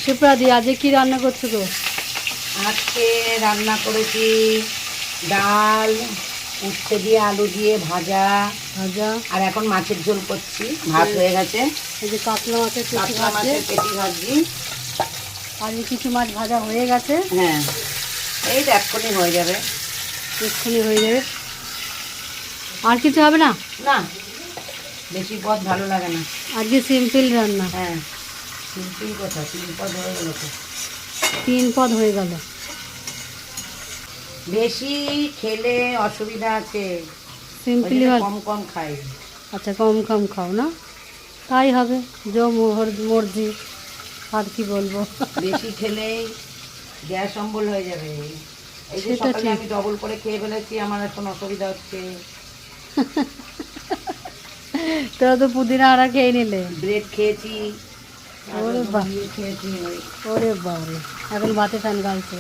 সুপ্রাদি আজকে কি রান্না করছো গো? আজকে রান্না করেছি ডাল, উচ্ছে দিয়ে আলু দিয়ে ভাজা, আর এখন মাছের ঝোল করছি। ভাত হয়ে গেছে। এই যে কাতলা মাছের পেটি কাতলা ভাজছে, মাছের পেটি ভাজি। আর এই কিছু মাছ ভাজা হয়ে গেছে। হ্যাঁ, এই তো এক্ষুনি হয়ে যাবে। এক্ষুনি হয়ে যাবে। আর কিছু হবে না? না, বেশি পদ ভালো লাগে না। আজকে সিম্পল রান্না। হ্যাঁ, সিম্পল কথা, 3 পদ হয়ে গেল তো। 3 পদ হয়ে গেল। বেশি খেলে অসুবিধা আছে, সিম্পলি কম কম খাই। আচ্ছা, কম কম খাও না, তাই হবে, যো মর্জি। আর কি বলবো, বেশি খেলেই গ্যাস অম্বল হয়ে যাবে। এই যে সেটা সকালে ঠিক। আমি ডবল করে খেয়ে ফেলেছি, আমার এখন অসুবিধা হচ্ছে। তোরা তো পুদিনা হারা খেয়ে নিলে। ব্রেড খেয়েছি, ওরে বাহ, খেয়েছি। ওরে বাবারে, এখন ভাতে টান গালছে।